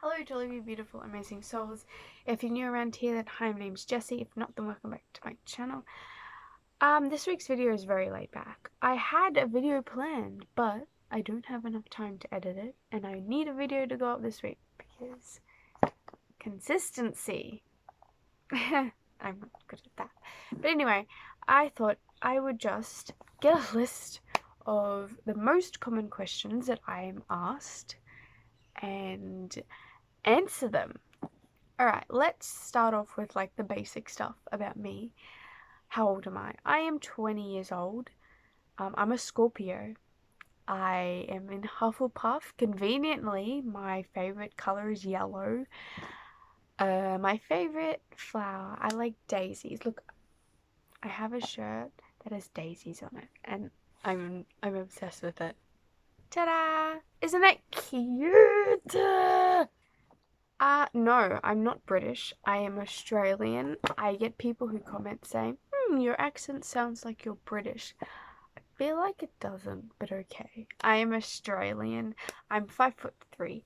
Hello to all of you beautiful, amazing souls. If you're new around here, then hi, my name's Jessie. If not, then welcome back to my channel. This week's video is very laid back. I had a video planned, but I don't have enough time to edit it, and I need a video to go up this week because consistency. I'm not good at that. But anyway, I thought I would just get a list of the most common questions that I am asked and answer them. Alright, let's start off with like the basic stuff about me. How old am I? I am 20 years old. I'm a Scorpio. I am in Hufflepuff. Conveniently, my favorite color is yellow. My favorite flower, I like daisies. Look, I have a shirt that has daisies on it, and I'm obsessed with it. Ta-da! Isn't that cute? No, I'm not British. I am Australian. I get people who comment saying, your accent sounds like you're British. I feel like it doesn't, but okay. I am Australian. I'm 5'3".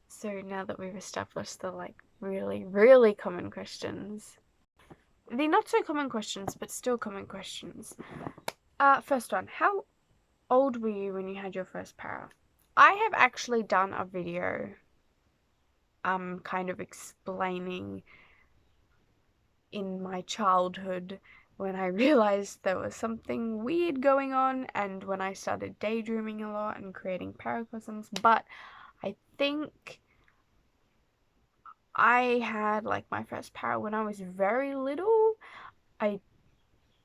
So now that we've established the like really, really common questions. The not so common questions, but still common questions. First one, how old were you when you had your first para? I have actually done a video kind of explaining in my childhood when I realized there was something weird going on and when I started daydreaming a lot and creating paracosms. But I think I had like my first para when I was very little. I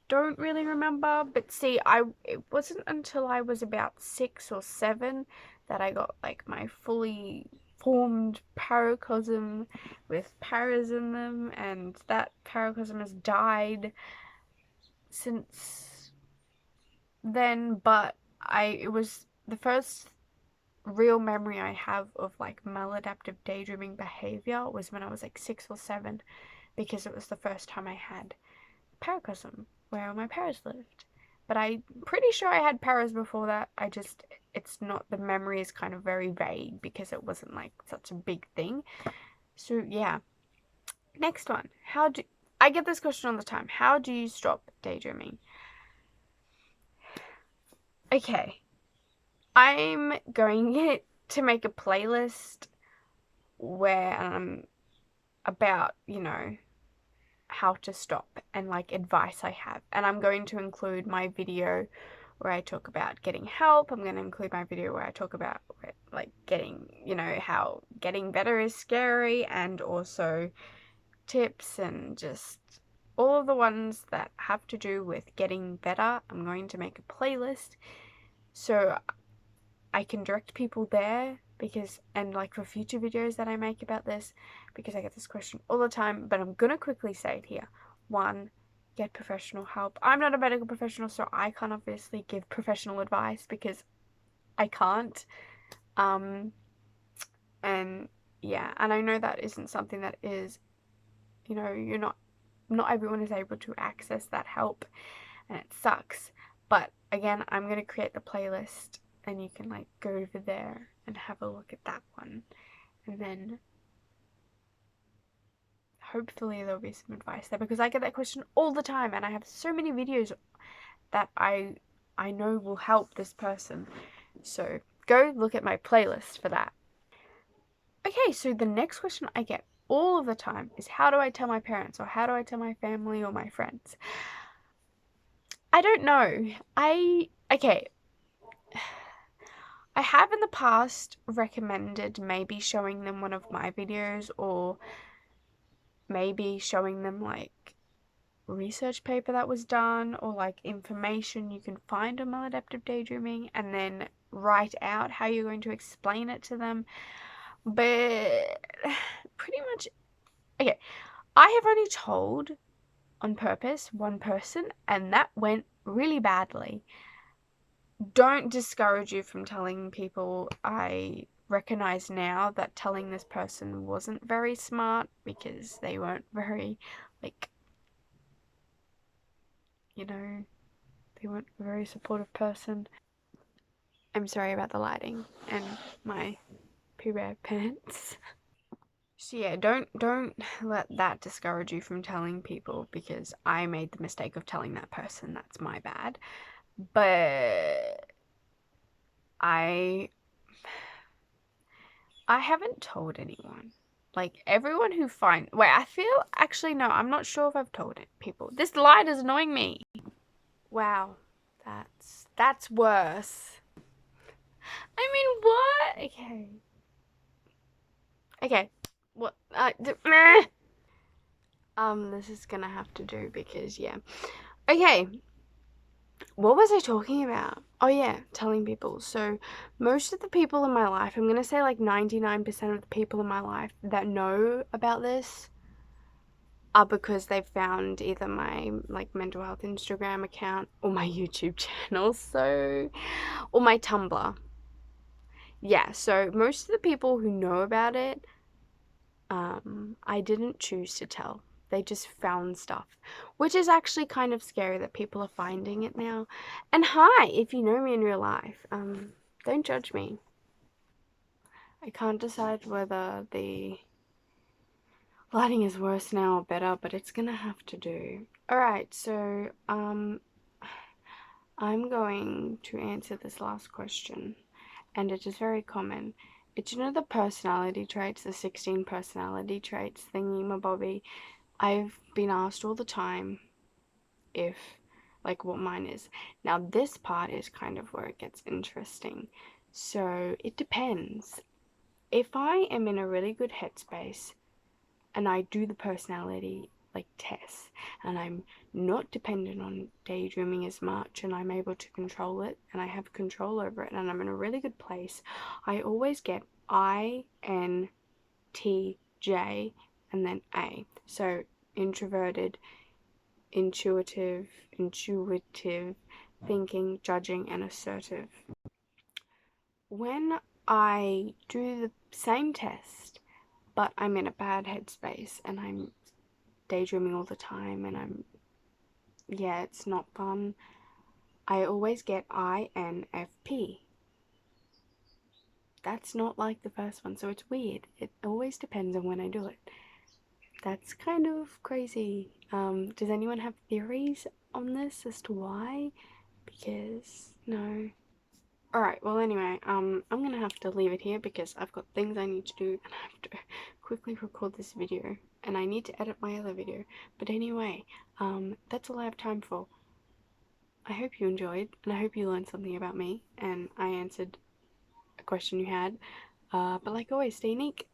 don't really remember, but see, it wasn't until I was about 6 or 7 that I got like my fully formed paracosm with paras in them, and that paracosm has died since then. But it was the first real memory I have of like maladaptive daydreaming behavior was when I was like 6 or 7, because it was the first time I had paracosm where all my paras lived. But I'm pretty sure I had paras before that. It's not, the memory is kind of very vague because it wasn't like such a big thing. So yeah. Next one. I get this question all the time. How do you stop daydreaming? Okay. I'm going to make a playlist where about, how to stop and like advice I have. And I'm going to include my video where I talk about getting help. I'm going to include my video where I talk about like getting, how getting better is scary, and also tips and just all of the ones that have to do with getting better. I'm going to make a playlist so I can direct people there, and like for future videos that I make about this, because I get this question all the time. But I'm gonna quickly say it here. 1, get professional help. I'm not a medical professional, so I can't obviously give professional advice because I can't. And yeah, and I know that isn't something that is, you're not everyone is able to access that help, and it sucks. But again, I'm gonna create the playlist and you can like go over there and have a look at that one, and then hopefully there'll be some advice there, because I get that question all the time and I have so many videos that I know will help this person. So go look at my playlist for that. Okay, so the next question I get all of the time is, how do I tell my parents, or how do I tell my family or my friends? I don't know. Okay, I have in the past recommended maybe showing them one of my videos, or maybe showing them like research paper that was done, or like information you can find on maladaptive daydreaming, and then write out how you're going to explain it to them. But pretty much, okay, I have only told on purpose one person, and that went really badly. Don't discourage you from telling people. I recognize now that telling this person wasn't very smart, because they weren't very, like, they weren't a very supportive person. I'm sorry about the lighting and my poo-bear pants. So yeah, don't let that discourage you from telling people, because I made the mistake of telling that person. That's my bad. But I haven't told anyone. Like everyone who wait, I feel actually no, I'm not sure if I've told it people. This light is annoying me. Wow. That's worse. I mean, what? Okay. Okay. What? Meh. This is gonna have to do because, yeah. Okay. What was I talking about? Oh, yeah, telling people. So, most of the people in my life, I'm gonna say like 99% of the people in my life that know about this are because they've found either my like mental health Instagram account or my YouTube channel, or my Tumblr. Yeah, so most of the people who know about it, I didn't choose to tell. They just found stuff, which is actually kind of scary that people are finding it now. And hi, if you know me in real life, don't judge me. I can't decide whether the lighting is worse now or better, but it's gonna have to do. Alright, so, I'm going to answer this last question, and it is very common. It's, you know, the personality traits, the 16 personality traits thingy, my bobby. I've been asked all the time if, like, what mine is. Now, this part is kind of where it gets interesting. So, it depends. If I am in a really good headspace and I do the personality like tests, and I'm not dependent on daydreaming as much, and I'm able to control it, and I have control over it, and I'm in a really good place, I always get INTJ and then A. So introverted, intuitive, thinking, judging, and assertive. When I do the same test, but I'm in a bad headspace and I'm daydreaming all the time and it's not fun, I always get INFP. That's not like the first one, so it's weird. It always depends on when I do it. That's kind of crazy. Does anyone have theories on this as to why? Because, no. Alright, well anyway, I'm gonna have to leave it here because I've got things I need to do and I have to quickly record this video. And I need to edit my other video. But anyway, that's all I have time for. I hope you enjoyed, and I hope you learned something about me, and I answered a question you had. But like always, stay unique.